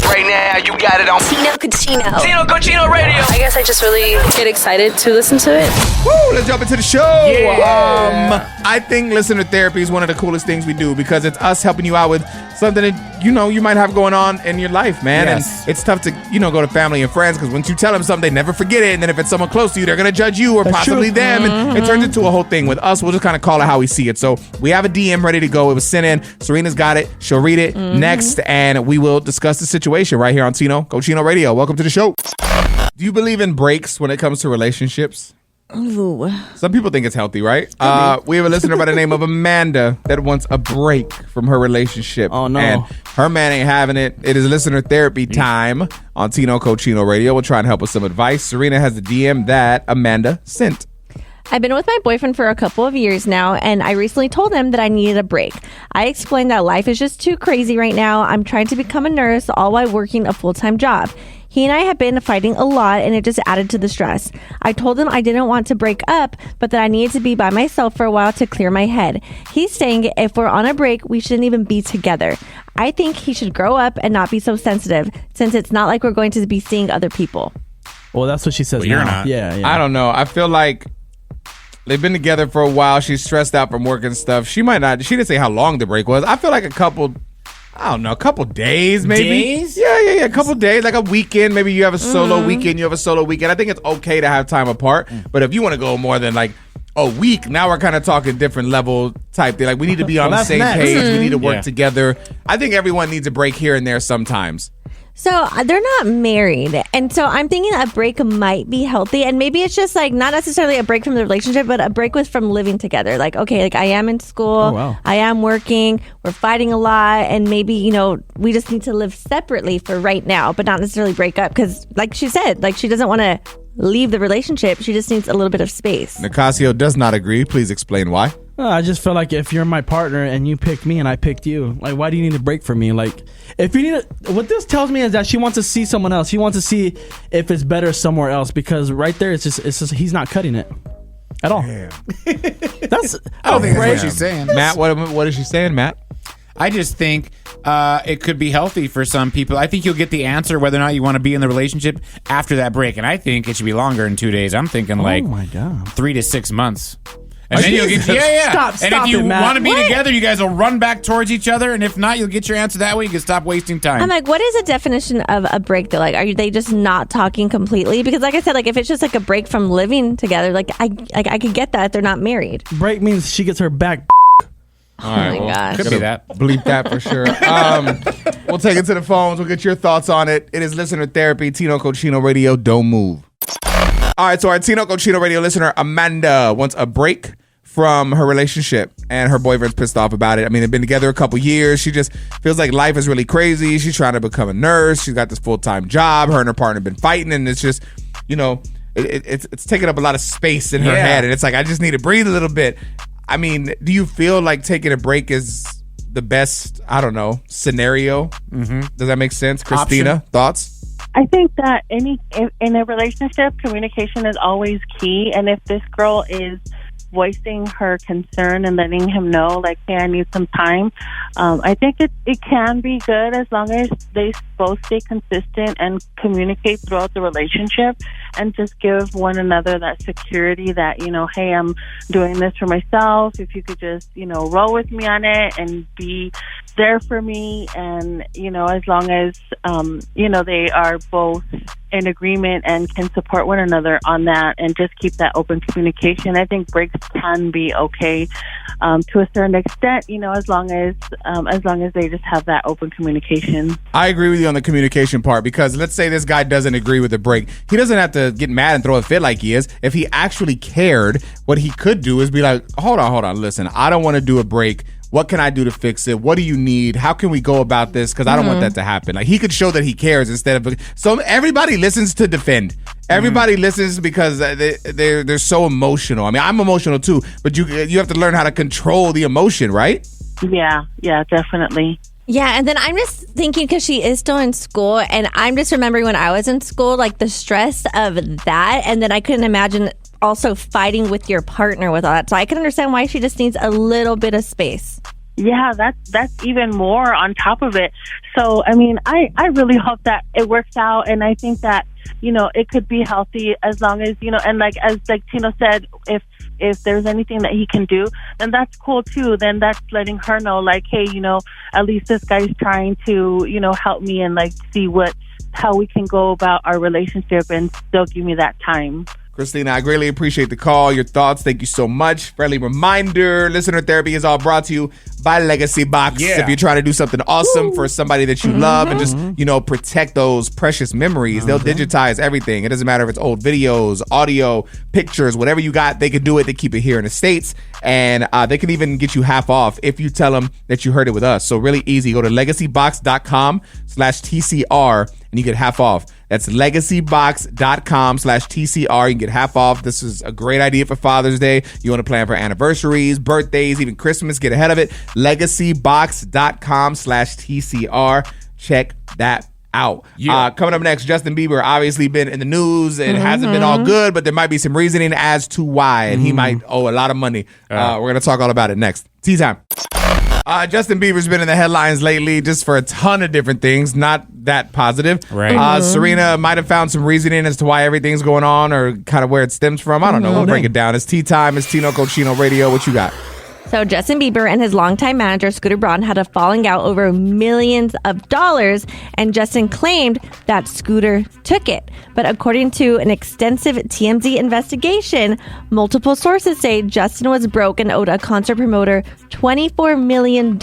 Right now, you got it on Tino Cucino. Tino Cucino Radio. I guess I just really get excited to listen to it. Woo, let's jump into the show. Yeah. I think listener therapy is one of the coolest things we do because it's us helping you out with something that you might have going on in your life, man. Yes. And it's tough to go to family and friends because once you tell them something, they never forget it. And then if it's someone close to you, they're gonna judge you or possibly them, and it turns into a whole thing. With us, we'll just kind of call it how we see it. So we have a DM ready to go. It was sent in. Serina's got it. She'll read it next, and we will discuss the situation right here on Tino Cucino Radio. Welcome to the show. Do you believe in breaks when it comes to relationships? Ooh. Some people think it's healthy, right? We have a listener by the name of Amanda that wants a break from her relationship. Oh, no. And her man ain't having it. It is listener therapy time on Tino Cucino Radio. We'll try and help with some advice. Serina has the DM that Amanda sent. I've been with my boyfriend for a couple of years now, and I recently told him that I needed a break. I explained that life is just too crazy right now. I'm trying to become a nurse, all while working a full-time job. He and I have been fighting a lot, and it just added to the stress. I told him I didn't want to break up, but that I needed to be by myself for a while to clear my head. He's saying if we're on a break, we shouldn't even be together. I think he should grow up and not be so sensitive, since it's not like we're going to be seeing other people. Well, that's what she says you're now. not. Yeah. I don't know. I feel like they've been together for a while. She's stressed out from work and stuff. She didn't say how long the break was. I feel like a couple days maybe. Days? Yeah. A couple days, like a weekend. Maybe you have a solo weekend. I think it's okay to have time apart. But if you want to go more than like a week, now we're kind of talking different level type thing. Like we need to be on the same page. We need to work together. I think everyone needs a break here and there sometimes. So they're not married. And so I'm thinking a break might be healthy. And maybe it's just like not necessarily a break from the relationship, but a break from living together. Like, okay, like I am in school. Oh, wow. I am working. We're fighting a lot. And maybe, we just need to live separately for right now, but not necessarily break up. Because like she said, like she doesn't want to leave the relationship. She just needs a little bit of space. Nicasio does not agree. Please explain why. I just feel like if you're my partner and you picked me and I picked you, like, why do you need a break from me? Like, if you need what this tells me is that she wants to see someone else. She wants to see if it's better somewhere else, because right there, it's just he's not cutting it at all. Damn. I don't think that's what she's saying. Matt, what is she saying, Matt? I just think it could be healthy for some people. I think you'll get the answer whether or not you want to be in the relationship after that break. And I think it should be longer than 2 days. I'm thinking like my God. 3 to 6 months. And then you'll get Stop and if you it, Matt. want to be together, you guys will run back towards each other. And if not, you'll get your answer that way. You can stop wasting time. I'm like, what is the definition of a break though? Like, are they just not talking completely? Because like I said, like if it's just like a break from living together, like I could get that if they're not married. Break means she gets her back. All right, my gosh. Could be that. Bleep that for sure. We'll take it to the phones. We'll get your thoughts on it. It is listener therapy. Tino Cucino Radio. Don't move. All right, so our Tino Cucino Radio listener Amanda wants a break from her relationship, and her boyfriend's pissed off about it. I mean, they've been together a couple years. She just feels like life is really crazy. She's trying to become a nurse. She's got this full-time job. Her and her partner have been fighting, and it's just, it's taking up a lot of space in her head, and it's like, I just need to breathe a little bit. I mean, do you feel like taking a break is the best, scenario? Mm-hmm. Does that make sense? Christina, thoughts? I think that in a relationship, communication is always key. And if this girl is voicing her concern and letting him know, like, hey, I need some time, I think it can be good as long as they both stay consistent and communicate throughout the relationship and just give one another that security that, hey, I'm doing this for myself. If you could just, roll with me on it and be there for me. And, as long as, they are both in agreement and can support one another on that and just keep that open communication, I think breaks can be okay to a certain extent, as long as they just have that open communication. I agree with you on the communication part, because let's say this guy doesn't agree with the break. He doesn't have to get mad and throw a fit like he is. If he actually cared, what he could do is be like, hold on, listen, I don't want to do a break. What can I do to fix it? What do you need? How can we go about this? Because I don't want that to happen. Like, he could show that he cares instead of... So everybody listens to defend. Everybody listens because they're so emotional. I mean, I'm emotional too, but you have to learn how to control the emotion, right? Yeah, definitely. Yeah, and then I'm just thinking, because she is still in school, and I'm just remembering when I was in school, like the stress of that, and then I couldn't imagine also fighting with your partner with all that. So I can understand why she just needs a little bit of space. Yeah, that's even more on top of it. So, I mean, I really hope that it works out, and I think that, you know, it could be healthy as long as, you know, and like Tino said, if there's anything that he can do, then that's cool too. Then that's letting her know, like, hey, you know, at least this guy's trying to, you know, help me and like see how we can go about our relationship and still give me that time. Christina, I greatly appreciate the call, your thoughts. Thank you so much. Friendly reminder, listener therapy is all brought to you by Legacy Box. Yeah. If you're trying to do something awesome for somebody that you love and just, you know, protect those precious memories, they'll digitize everything. It doesn't matter if it's old videos, audio, pictures, whatever you got, they can do it. They keep it here in the States, and they can even get you half off if you tell them that you heard it with us. So really easy. Go to legacybox.com/TCR and you get half off. That's legacybox.com/TCR. You can get half off. This is a great idea for Father's Day. You want to plan for anniversaries, birthdays, even Christmas. Get ahead of it. Legacybox.com/TCR. Check that out. Yeah. Coming up next, Justin Bieber obviously been in the news. It hasn't been all good, but there might be some reasoning as to why, and he might owe a lot of money. We're going to talk all about it next. Tea time. Justin Bieber's been in the headlines lately just for a ton of different things, not that positive. Right. Serina might have found some reasoning as to why everything's going on or kind of where it stems from. I don't know. We'll break it down. It's tea time. It's Tino Cochino Radio. What you got? So Justin Bieber and his longtime manager, Scooter Braun, had a falling out over millions of dollars, and Justin claimed that Scooter took it. But according to an extensive TMZ investigation, multiple sources say Justin was broke and owed a concert promoter $24 million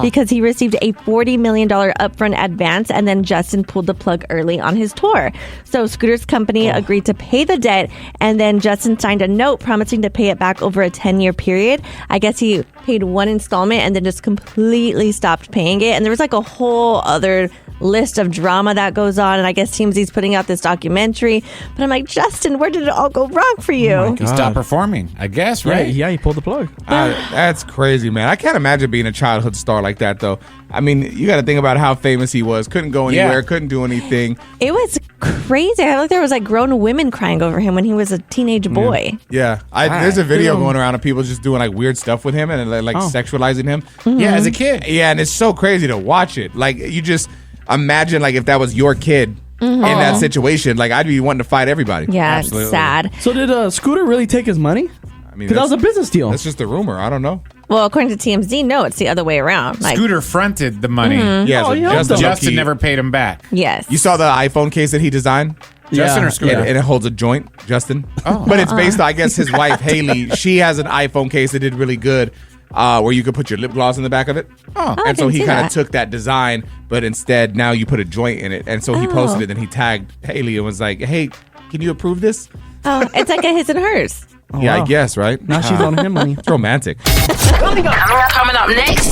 because he received a $40 million upfront advance, and then Justin pulled the plug early on his tour. So Scooter's company agreed to pay the debt, and then Justin signed a note promising to pay it back over a 10-year period. I guess he paid one installment and then just completely stopped paying it. And there was like a whole other list of drama that goes on. And I guess TMZ's putting out this documentary. But I'm like, Justin, where did it all go wrong for you? He stopped performing, I guess, right? Yeah, he pulled the plug. That's crazy, man. I can't imagine being a childhood star like that, though. I mean, you got to think about how famous he was. Couldn't go anywhere, couldn't do anything. It was crazy. I looked, there was like grown women crying over him when he was a teenage boy. Yeah. There's a video going around of people just doing like weird stuff with him and like sexualizing him. Yeah, as a kid. Yeah, and it's so crazy to watch it. Like, you just imagine like if that was your kid in that situation, like I'd be wanting to fight everybody. Yeah, Absolutely. it's sad. So did Scooter really take his money? I mean, Because that was a business deal. That's just a rumor. I don't know. Well, according to TMZ, no, it's the other way around. Like, Scooter fronted the money. Yeah, so yeah. Justin never paid him back. yes. You saw the iPhone case that he designed? Justin or Scooter? And it holds a joint, Justin. Oh. But it's based on, I guess, his wife, Haley. She has an iPhone case that did really good where you could put your lip gloss in the back of it. I And so didn't he see kind of that. took that design, but instead now you put a joint in it. And so he posted it and he tagged Haley and was like, hey, can you approve this? Oh, it's like a his and hers. Yeah, wow. I guess, right? Now she's on him money. It's romantic. Coming up next.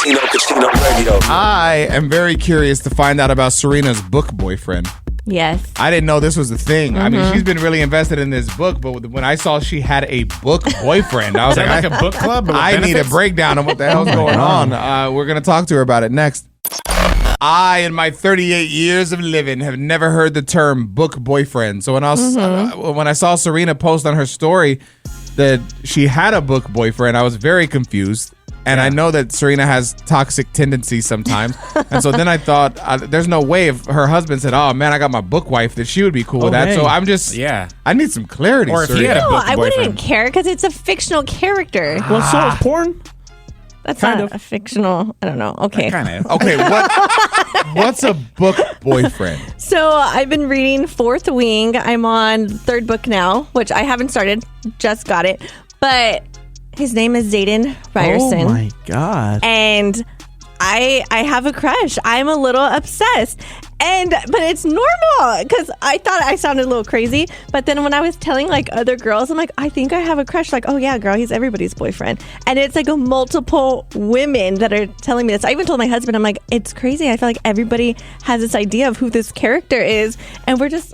Tino Cochino Radio. I am very curious to find out about Serina's book boyfriend. Yes. I didn't know this was a thing. I mean, she's been really invested in this book, but when I saw she had a book boyfriend, I was like, Like a book club? I need a breakdown of what the hell's going on. We're going to talk to her about it next. I, in my 38 years of living, have never heard the term book boyfriend. So when I saw Serina post on her story that she had a book boyfriend, I was very confused. And I know that Serina has toxic tendencies sometimes. And so then I thought, there's no way if her husband said, oh, man, I got my book wife, that she would be cool with that. hey. So I'm just, I need some clarity, Or if he Serina. had a No, book I boyfriend. wouldn't care because it's a fictional character. Well, so is porn. That's kind not of. a fictional. I don't know. Okay. Kind of. Okay, what's a book boyfriend? So I've been reading Fourth Wing. I'm on third book now, which I haven't started. Just got it. But his name is Xaden Riorson. Oh my god. And I have a crush. I'm a little obsessed. But it's normal because I thought I sounded a little crazy. But then when I was telling like other girls, I'm like, I think I have a crush. Like, oh yeah, girl, he's everybody's boyfriend. And it's like multiple women that are telling me this. I even told my husband, I'm like, it's crazy. I feel like everybody has this idea of who this character is. And we're just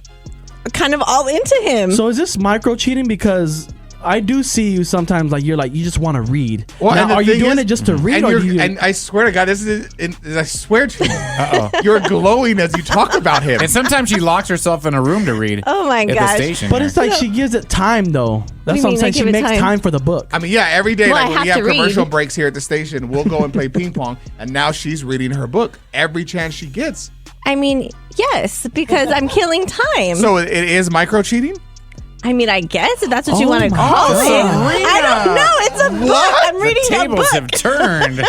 kind of all into him. So is this micro cheating because I do see you sometimes like you just want to read. Well, and now, the are you thing doing is- it just to read, or do you? and I swear to God, I swear to you, you're glowing as you talk about him. And sometimes she locks herself in a room to read. Oh my at the gosh. station. But here. it's like she gives it time though. That's you what I'm mean, saying. they She give it makes time? time for the book. I mean, yeah, every day, Well, like I when we have have to commercial read. breaks here at the station, we'll go and play ping pong, and now she's reading her book every chance she gets. I mean, yes, because I'm killing time. So it is micro cheating? I mean, I guess if that's what you Oh want to my call it. God. I don't know. It's a book. I'm reading the a tables book. have turned.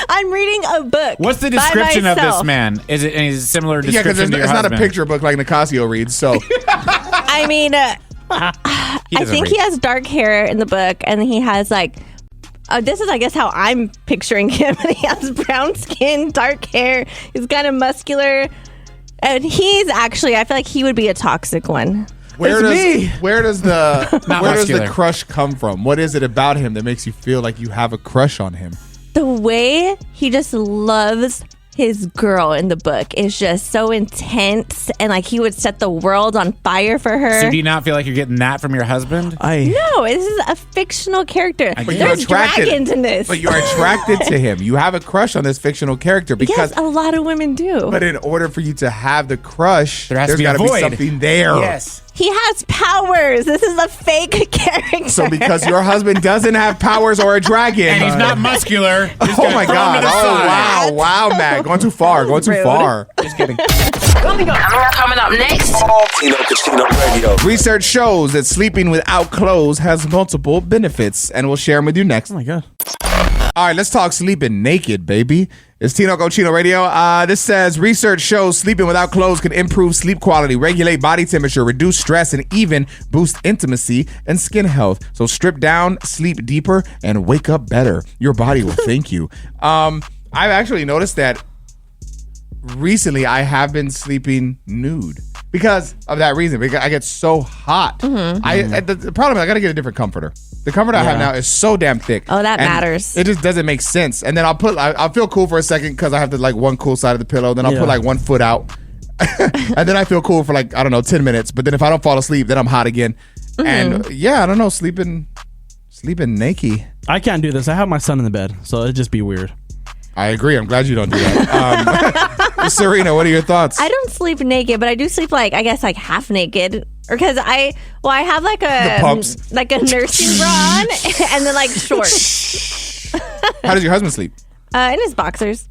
I'm reading a book. What's the by description of this myself. man? Is it a similar Yeah, description because to your it's not a husband? picture book like Nicasio reads. So I mean, I doesn't think read. he has dark hair in the book, and he has like. This is, I guess, how I'm picturing him. And he has brown skin, dark hair. He's kind of muscular, and he's actually. I feel like he would be a toxic one. where does the Not where does the muscular. crush come from? What is it about him that makes you feel like you have a crush on him? The way he just loves his girl in the book is just so intense, and like he would set the world on fire for her. So do you not feel like you're getting that from your husband? No, this is a fictional character. But you're There's attracted- dragons in this. But you're attracted to him. You have a crush on this fictional character because. yes, a lot of women do. But in order for you to have the crush, There has to there's be a got to be void. something there. Yes. He has powers. This is a fake character. So because your husband doesn't have powers or a dragon, And he's not muscular. Just Oh gonna my throw him God! to the Oh side. wow! Matt, going too far. Going too rude. far. Just kidding. Coming up next. Tino Casino Radio. Research shows that sleeping without clothes has multiple benefits, and we'll share them with you next. Oh my God. All right, let's talk sleeping naked, baby. It's Tino Cochino Radio. This says research shows sleeping without clothes can improve sleep quality, regulate body temperature, reduce stress, and even boost intimacy and skin health. So strip down, sleep deeper, and wake up better. Your body will thank you. I've actually noticed that recently I have been sleeping nude because of that reason. Because I get so hot. The problem is I got to get a different comforter. The comforter I have now is so damn thick. Oh, that and matters. It just doesn't make sense. And then I'll feel cool for a second because I have to like one cool side of the pillow. Then I'll Yeah. put like one foot out. And then I feel cool for like, I don't know, 10 minutes. But then if I don't fall asleep, then I'm hot again. And yeah, I don't know, sleeping naked. I can't do this. I have my son in the bed, so it'd just be weird. I agree. I'm glad you don't do that. Serena, what are your thoughts? I don't sleep naked, but I do sleep like I guess like half naked, or because I have like The pumps. like a nursing bra on, and then like shorts How does your husband sleep? in his boxers.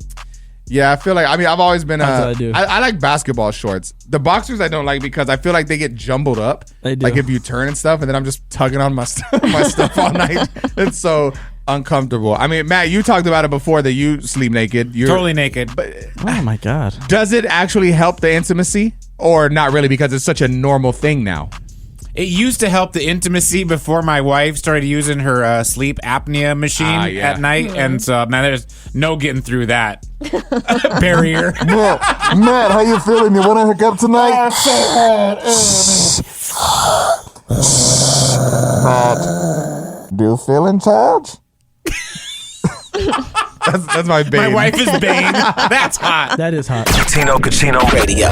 Yeah, I feel like, I've always been, That's what I do. I like basketball shorts. The boxers I don't like because I feel like they get jumbled up. They do. Like if you turn and stuff, and then I'm just tugging on my, my stuff all night. It's so uncomfortable. I mean, Matt, you talked about it before that you sleep naked. You're Totally naked. Oh my God. Does it actually help the intimacy or not really because it's such a normal thing now? It used to help the intimacy before my wife started using her sleep apnea machine yeah. at night. And so now there's no getting through that barrier. Matt, how you feeling? You want to hook up tonight? Matt, do you feel in charge? that's my baby. My wife is Bane. That's hot. That is hot. Tino Casino Radio.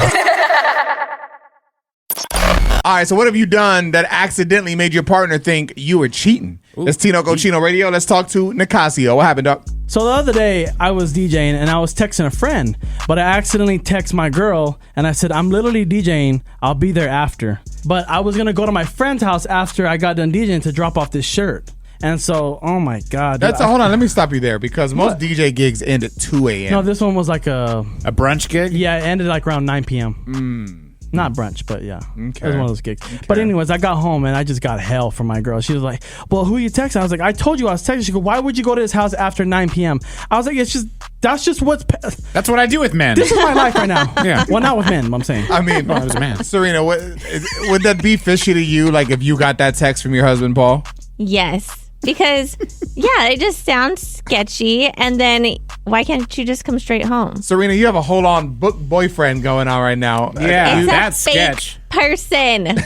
All right, so what have you done that accidentally made your partner think you were cheating? It's Tino Cochino Radio. Let's talk to Nicasio. What happened, Doc? So the other day, I was DJing and I was texting a friend, but I accidentally text my girl and I said, I'm literally DJing. I'll be there after. But I was going to go to my friend's house after I got done DJing to drop off this shirt. And so, oh my God. Hold on, let me stop you there because most DJ gigs end at 2 a.m. No, this one was like A brunch gig? yeah, it ended like around 9 p.m. Not brunch, but yeah. Okay. It was one of those gigs. But anyways, I got home and I just got hell from my girl. She was like, well, who you texting? I was like, I told you I was texting. She go, why would you go to his house after 9 p.m.? I was like, that's just That's what I do with men. this is my life right now. Yeah. Well, not with men, I'm saying. I mean, I was a man. Serena, would that be fishy to you? Like if you got that text from your husband, Paul? Yes, because yeah, it just sounds sketchy. And then why can't you just come straight home? Serena, you have a hold-on book boyfriend going on right now. Yeah, It's that's a fake sketch. person.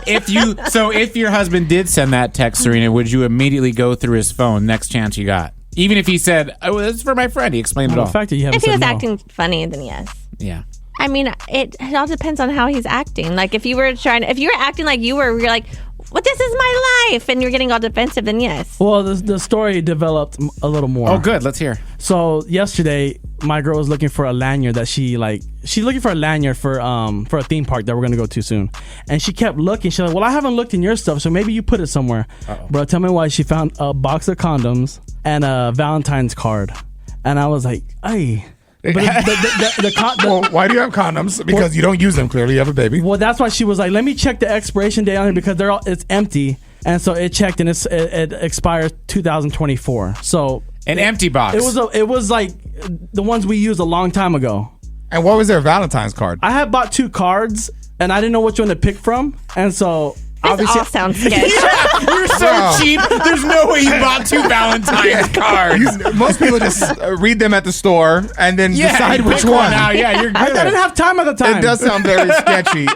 If your husband did send that text, Serena, would you immediately go through his phone next chance you got? Even if he said, "Oh, this is for my friend," he explained it Well, all. the fact that you haven't If he said was no. acting funny, then yes. Yeah. I mean, it all depends on how he's acting. Like if you were acting like you're like, well, this is my life, and you're getting all defensive, then yes. Well, the story developed a little more. Oh, good. Let's hear. So yesterday, my girl was looking for a lanyard that she's looking for a lanyard for a theme park that we're gonna go to soon, and she kept looking. She's like, well, I haven't looked in your stuff, so maybe you put it somewhere. Bro, tell me why. She found a box of condoms and a Valentine's card, and I was like, hey. But Well, why do you have condoms? Because you don't use them. Clearly, you have a baby. Well, that's why she was like, let me check the expiration date on it because it's empty, and so it checked and it expires 2024. So An empty box. it was like the ones we used a long time ago. And what was their Valentine's card? I had bought 2 cards and I didn't know which one to pick from, and so This obviously all sounds sketchy. You're so cheap. There's no way you bought 2 Valentine's cards. Most people just read them at the store and then decide you which pick one. Now. Yeah, you're good. I didn't have time at the time. It does sound very sketchy.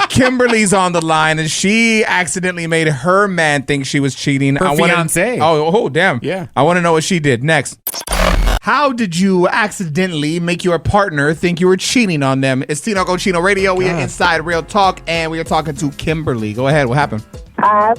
Kimberly's on the line, and she accidentally made her man think she was cheating. Her fiancé. Oh, damn. Yeah. I want to know what she did next. How did you accidentally make your partner think you were cheating on them? It's Tino Cochino Radio. We are inside Real Talk, and we are talking to Kimberly. Go ahead. What happened?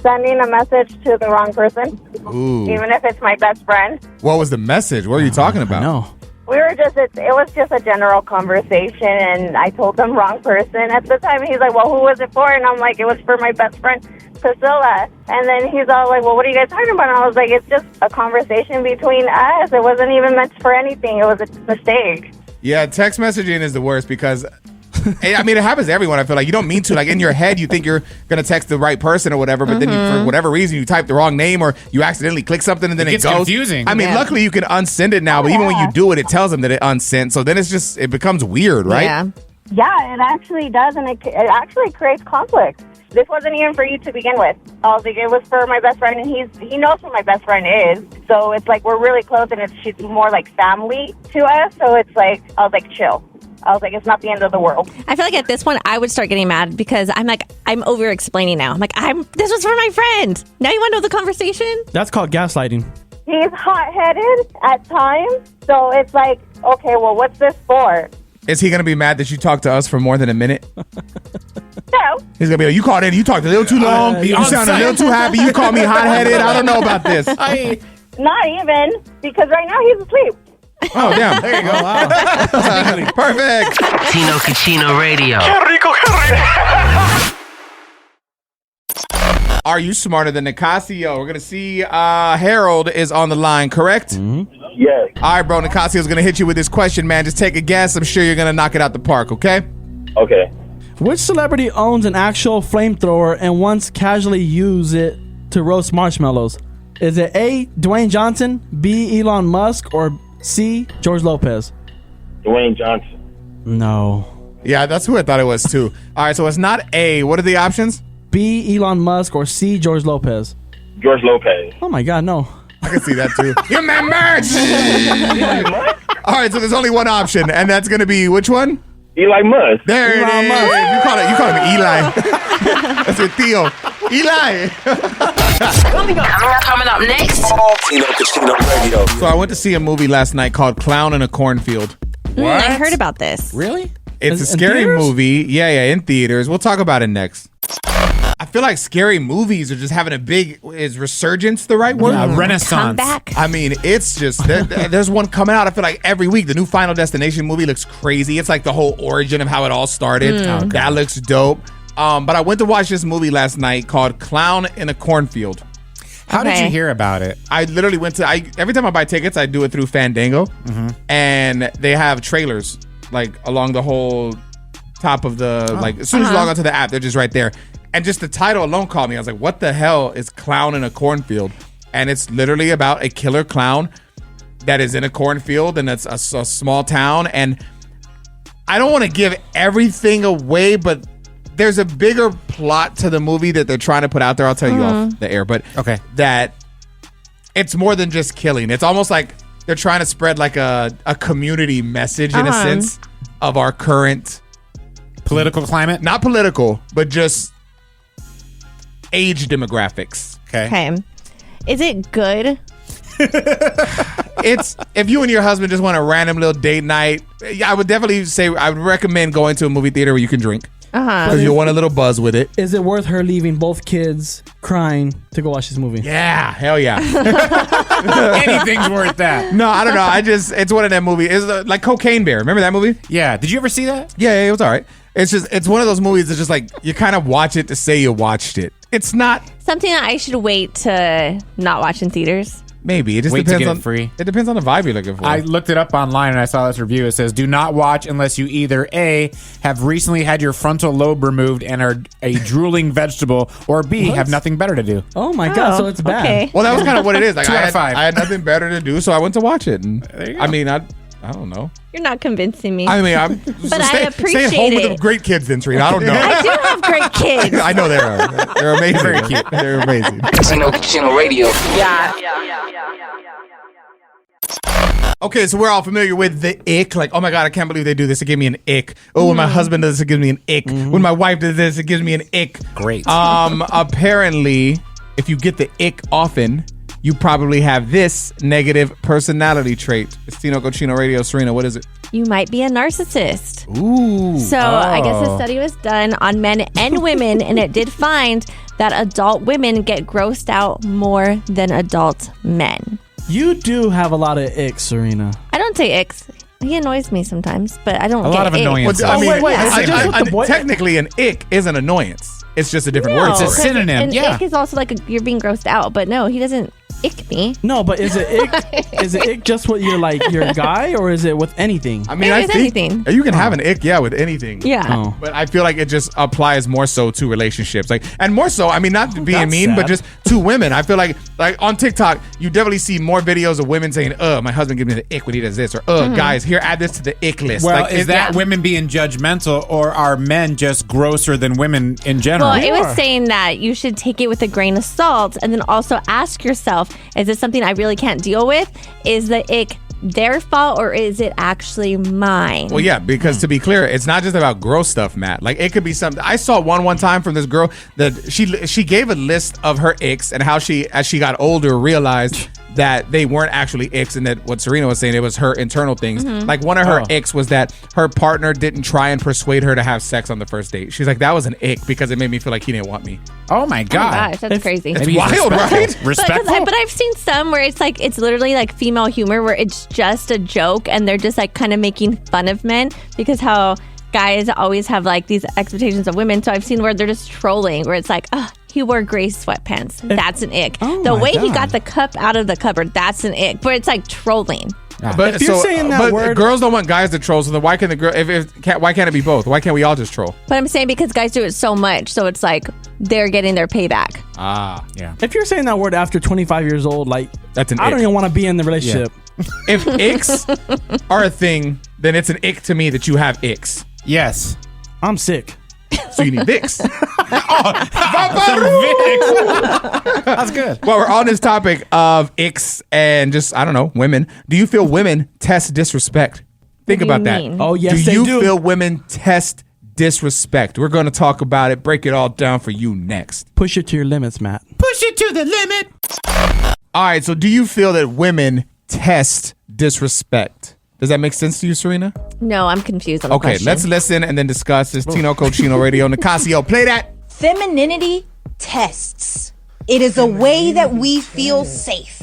Sending a message to the wrong person, Ooh. even if it's my best friend. What was the message? What are you talking about? No. We were just, it was just a general conversation, and I told them wrong person at the time. He's like, well, who was it for? And I'm like, it was for my best friend, Priscilla. And then he's all like, well, what are you guys talking about? And I was like, it's just a conversation between us. It wasn't even meant for anything. It was a mistake. Yeah, text messaging is the worst because, I mean, it happens to everyone. I feel like you don't mean to. Like in your head, you think you're going to text the right person or whatever, but then you, for whatever reason, you type the wrong name or you accidentally click something and then it gets goes. confusing. I mean, luckily you can unsend it now, but even when you do it, it tells them that it unsent. So then it becomes weird, right? Yeah. Yeah, it actually does, and it actually creates conflict. This wasn't even for you to begin with. I was like, it was for my best friend, and he knows who my best friend is. So it's like we're really close, and she's more like family to us. So it's like, I was like, chill. I was like, it's not the end of the world. I feel like at this point, I would start getting mad because I'm over explaining now. I'm like, this was for my friend. Now you want to know the conversation? That's called gaslighting. He's hot-headed at times, so it's like, okay, well, what's this for? Is he going to be mad that you talked to us for more than a minute? No. He's going to be like, you called in, you talked a little too long, you sound a little too happy, you called me hot-headed, I don't know about this. Not even, because right now he's asleep. Oh, damn. There you go. Wow. Perfect. Tino Cochino Radio. Are you smarter than Nicasio? We're going to see Harold is on the line, correct? Yes. All right, bro. Nicasio's going to hit you with this question, man. Just take a guess. I'm sure you're going to knock it out the park, okay? Okay. Which celebrity owns an actual flamethrower and once casually used it to roast marshmallows? Is it A, Dwayne Johnson, B, Elon Musk, or C, George Lopez? Dwayne Johnson. No. Yeah, that's who I thought it was, too. All right, so it's not A. What are the options? B, Elon Musk, or C, George Lopez? George Lopez. Oh, my God, no. I can see that, too. You remember? All right, so there's only one option, and that's going to be which one? Eli Musk. There it Elon is. Musk. You call him Eli. That's your Theo. Eli. Coming up next. Tino Cochino Radio. So I went to see a movie last night called Clown in a Cornfield. I heard about this. Really? It's a In scary theaters? movie. Yeah, in theaters. We'll talk about it next. I feel like scary movies are just having a big, is resurgence the right word? A renaissance. Comeback. I mean, it's just, there's one coming out. I feel like every week, the new Final Destination movie looks crazy. It's like the whole origin of how it all started. That looks dope. But I went to watch this movie last night called Clown in a Cornfield. How did Okay. you hear about it? I literally went to, every time I buy tickets, I do it through Fandango. And they have trailers like along the whole top of the, like as soon as you log onto the app, they're just right there. And just the title alone called me. I was like, what the hell is Clown in a Cornfield? And it's literally about a killer clown that is in a cornfield, and it's a small town. And I don't want to give everything away, but there's a bigger plot to the movie that they're trying to put out there. I'll tell you off the air, but Okay. that it's more than just killing. It's almost like they're trying to spread like a community message in a sense of our current, Political climate? not political, but just age demographics. Okay. Is it good? It's, if you and your husband just want a random little date night, I would definitely say I would recommend going to a movie theater where you can drink. Because you want a little buzz with it. Is it worth her leaving both kids crying to go watch this movie? Yeah, hell yeah. Anything's worth that. No, I don't know. It's one of them movies. It's like Cocaine Bear. Remember that movie? Yeah. Did you ever see that? Yeah, it was all right. It's one of those movies that's just like, you kind of watch it to say you watched it. It's not. Something that I should wait to not watch in theaters. Maybe. It just Wait to depends get on it free. It depends on the vibe you're looking for. I looked it up online and I saw this review. It says, do not watch unless you either A, have recently had your frontal lobe removed and are a drooling vegetable, or B, have nothing better to do. Oh my God, so it's bad. Okay. Well, that was kind of what it is. Like, 2 out of 5. I had nothing better to do, so I went to watch it. And There you go. I mean, I don't know. You're not convincing me. I mean, I'm But I appreciate stay at home with it. the great kids, then, Serena. I don't know. I do have great kids. I know they are. They're amazing. Very cute. They're amazing. Chino Radio. Okay, so we're all familiar with the ick. Like, oh my God, I can't believe they do this. It gave me an ick. Oh, when my husband does this, it gives me an ick. When my wife does this, it gives me an ick. Great. Apparently, if you get the ick often, you probably have this negative personality trait. It's Tino Cochino Radio. Serena, what is it? You might be a narcissist. Ooh. So I guess a study was done on men and women, and it did find that adult women get grossed out more than adult men. You do have a lot of icks, Serena. I don't say icks. He annoys me sometimes, but I don't A get lot of icks. annoyance. Well, I mean, wait, is it just with the boy- technically, an ick is an annoyance. It's just a different No, word. It's a for it. 'cause synonym, An yeah. ick is also like you're being grossed out, but no, he doesn't ick me. No, but is it ick? Is it ick just with your guy, or is it with anything? I mean, Yeah, I with think anything. you can have an ick, yeah, with anything. Yeah. Oh. But I feel like it just applies more so to relationships, like, and more so. I mean, not being that's mean, but sad. just to women. I feel like on TikTok, you definitely see more videos of women saying, my husband gives me the ick when he does this," or guys, here, add this to the ick list. Well, like, is that women being judgmental, or are men just grosser than women in general? Well, it was saying that you should take it with a grain of salt, and then also ask yourself, is this something I really can't deal with? Is the ick their fault, or is it actually mine? Well, yeah, because to be clear, it's not just about gross stuff, Matt. Like, it could be something. I saw one time from this girl that she gave a list of her icks and how she, as she got older, realized that they weren't actually icks, and that what Serena was saying, it was her internal things. Like, one of her icks was that her partner didn't try and persuade her to have sex on the first date. She's like, that was an ick because it made me feel like he didn't want me. Oh my Oh God. my gosh, that's crazy. It's Maybe he's wild, respectful. right? Respectful. But I've seen some where it's like, it's literally like female humor where it's just a joke and they're just like kind of making fun of men because how guys always have like these expectations of women. So I've seen where they're just trolling, where it's like, he wore gray sweatpants. That's an ick. Oh The my way he God. got the cup out of the cupboard, that's an ick. But it's like trolling. But If you're saying that but word- girls don't want guys to troll, so then why can the girl? Why can't it be both? Why can't we all just troll? But I'm saying because guys do it so much, so it's like they're getting their payback. Ah, Yeah. If you're saying that word after 25 years old, like, that's an I ick. don't even want to be in the relationship. If icks are a thing, then it's an ick to me that you have icks. Yes. I'm sick. So you need Vicks. That's good. Well, we're on this topic of icks and just, I don't know, women. Do you feel women test disrespect? Think What do about you that. mean? Oh, yes, do they you do. feel women test disrespect? We're going to talk about it, break it all down for you next. Push it to your limits, Matt. Push it to the limit. All right, so do you feel that women test disrespect? Does that make sense to you, Serena? No, I'm confused on the Okay, question. let's listen and then discuss this. Tino Cochino Radio. Nicasio, play that. Femininity tests. It is a way that we feel safe.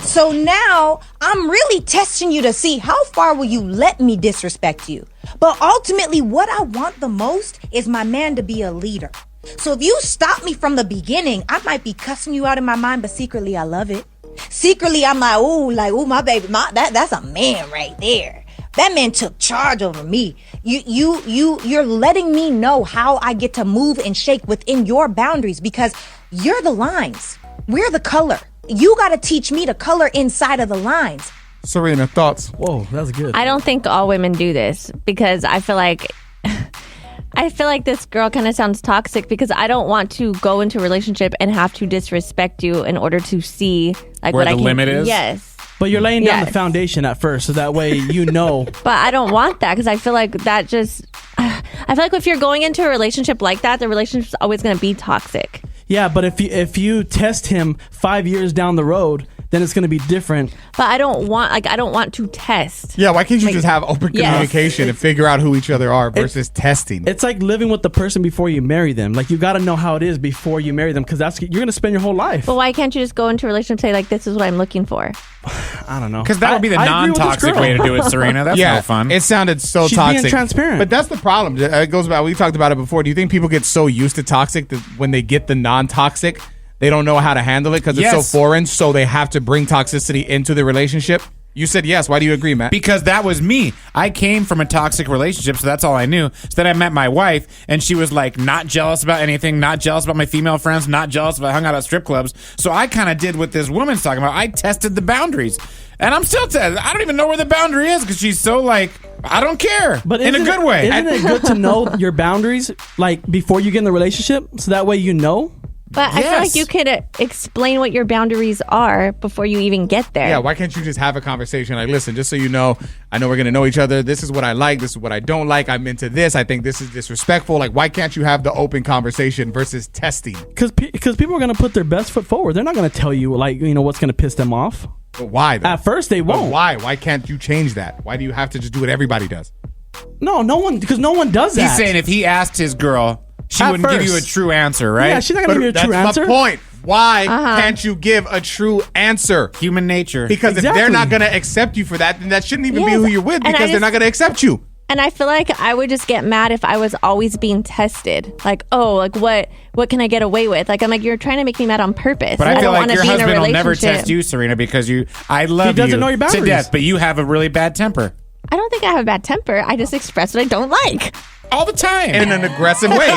So now I'm really testing you to see how far will you let me disrespect you. But ultimately, what I want the most is my man to be a leader. So if you stop me from the beginning, I might be cussing you out in my mind, but secretly I love it. Secretly, I'm like, ooh, my baby, that's a man right there. That man took charge over me. You're letting me know how I get to move and shake within your boundaries because you're the lines. We're the color. You got to teach me to color inside of the lines. Serena, thoughts? Whoa, that's good. I don't think all women do this because I feel like this girl kind of sounds toxic because I don't want to go into a relationship and have to disrespect you in order to see like Where what I the can. limit is? Yes. But you're laying down the Yes. foundation at first, so that way you know. But I don't want that because I feel like that just. I feel like if you're going into a relationship like that, the relationship's always going to be toxic. Yeah, but if you test him 5 years down the road, then it's going to be different. But I don't want to test. Yeah, why can't you just have open communication and figure out who each other are versus testing? It's like living with the person before you marry them. Like, you got to know how it is before you marry them, because you're going to spend your whole life. But why can't you just go into a relationship and say, like, this is what I'm looking for? I don't know. Because that would be the non-toxic way to do it, Serena. That's no fun. It sounded so She's toxic. being transparent. But that's the problem. It goes about, we talked about it before. Do you think people get so used to toxic that when they get the non-toxic, they don't know how to handle it because it's so foreign, so they have to bring toxicity into the relationship? You said yes. Why do you agree, Matt? Because that was me. I came from a toxic relationship, so that's all I knew. So then I met my wife, and she was like not jealous about anything, not jealous about my female friends, not jealous if I hung out at strip clubs. So I kind of did what this woman's talking about. I tested the boundaries. And I'm still testing. I don't even know where the boundary is because she's so like, I don't care. But in a good way. Isn't it good to know your boundaries like before you get in the relationship? So that way you know? But I feel like you could explain what your boundaries are before you even get there. Yeah, why can't you just have a conversation like, listen, just so you know, I know we're going to know each other. This is what I like. This is what I don't like. I'm into this. I think this is disrespectful. Like, why can't you have the open conversation versus testing? Because people are going to put their best foot forward. They're not going to tell you, like, you know, what's going to piss them off. But why, though? At first, they won't. But why? Why can't you change that? Why do you have to just do what everybody does? No one, because no one does that. He's saying if he asked his girl, she wouldn't give you a true answer, right? Yeah, she's not going to give you a true answer. That's my point. Why can't you give a true answer? Human nature. Because if they're not going to accept you for that, then that shouldn't even be who you're with because they're not going to accept you. And I feel like I would just get mad if I was always being tested. Like, oh, like what can I get away with? Like, I'm like, you're trying to make me mad on purpose. But I feel like your husband will never relationship. test you, Serena, because I love you he doesn't know your boundaries to death, but you have a really bad temper. I don't think I have a bad temper. I just express what I don't like. All the time. In an aggressive way.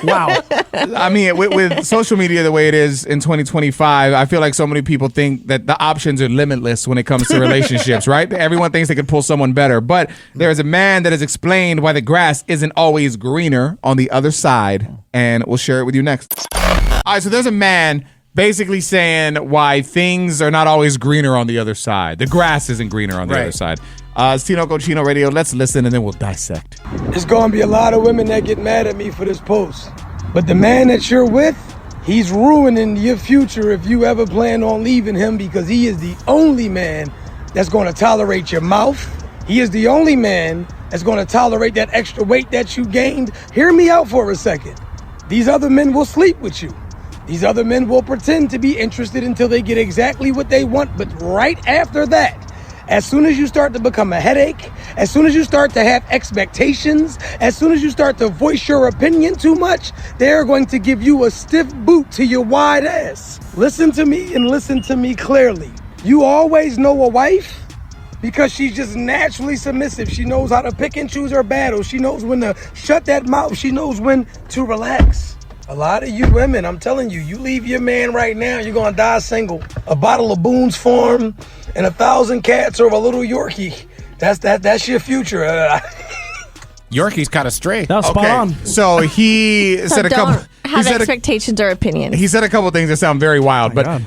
Wow. I mean, with social media the way it is in 2025, I feel like so many people think that the options are limitless when it comes to relationships, right? Everyone thinks they could pull someone better. But there's a man that has explained why the grass isn't always greener on the other side, and we'll share it with you next. All right, so there's a man basically saying why things are not always greener on the other side. The grass isn't greener on the other side. It's Tino Cochino Radio. Let's listen and then we'll dissect. There's going to be a lot of women that get mad at me for this post. But the man that you're with, he's ruining your future if you ever plan on leaving him because he is the only man that's going to tolerate your mouth. He is the only man that's going to tolerate that extra weight that you gained. Hear me out for a second. These other men will sleep with you. These other men will pretend to be interested until they get exactly what they want. But right after that, as soon as you start to become a headache, as soon as you start to have expectations, as soon as you start to voice your opinion too much, they're going to give you a stiff boot to your wide ass. Listen to me and listen to me clearly. You always know a wife because she's just naturally submissive. She knows how to pick and choose her battles. She knows when to shut that mouth. She knows when to relax. A lot of you women, I'm telling you, you leave your man right now, you're going to die single. A bottle of Boone's Farm and 1,000 cats or a little Yorkie. That's your future. Yorkie's kind of stray. That was spot on. So he said a couple. Have expectations or opinions. He said a couple things that sound very wild, but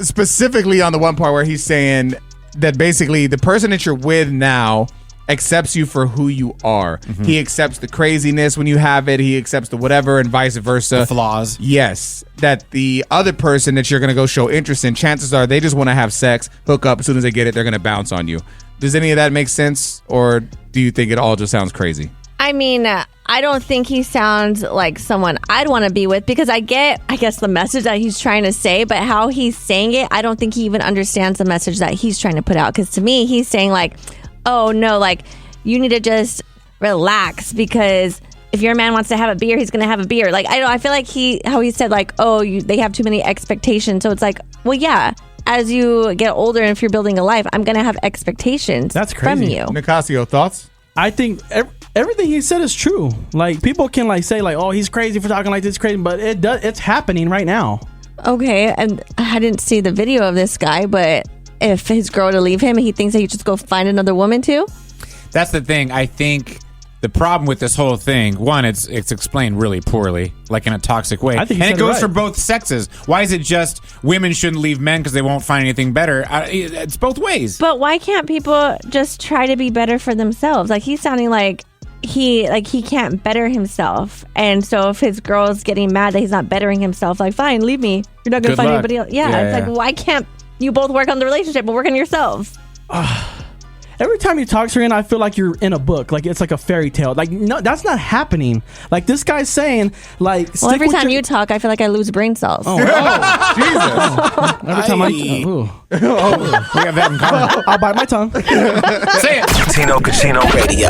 specifically on the one part where he's saying that basically the person that you're with now accepts you for who you are. Mm-hmm. He accepts the craziness when you have it. He accepts the whatever and vice versa. The flaws. Yes. That the other person that you're going to go show interest in, chances are they just want to have sex, hook up. As soon as they get it, they're going to bounce on you. Does any of that make sense? Or do you think it all just sounds crazy? I mean, I don't think he sounds like someone I'd want to be with because I guess, the message that he's trying to say, but how he's saying it, I don't think he even understands the message that he's trying to put out. Because to me, he's saying like, oh no, like you need to just relax because if your man wants to have a beer, he's going to have a beer. Like, I feel like how he said like, oh, they have too many expectations. So it's like, well, yeah, as you get older and if you're building a life, I'm going to have expectations from you. Nicasio, thoughts? I think everything he said is true. Like people can like say like, oh, he's crazy for talking like this, crazy, but it's happening right now. Okay, and I didn't see the video of this guy, but if his girl to leave him, he thinks that he just go find another woman too. That's the thing. I think the problem with this whole thing, one, it's explained really poorly, like in a toxic way. I think and it goes for both sexes. Why is it just women shouldn't leave men because they won't find anything better? It's both ways. But why can't people just try to be better for themselves? Like he's sounding like he can't better himself, and so if his girl's getting mad that he's not bettering himself, like, fine, leave me. You're not gonna Good find luck. anybody else. Yeah, it's like, why can't you both work on the relationship but work on yourselves? Every time you talk, Serena, I feel like you're in a book. Like, it's like a fairy tale. Like, no, that's not happening. Like, this guy's saying, like, Well, every time you talk, I feel like I lose brain cells. Oh, Jesus. every time We have that in common. I'll bite my tongue. Say it. Tino Casino Radio.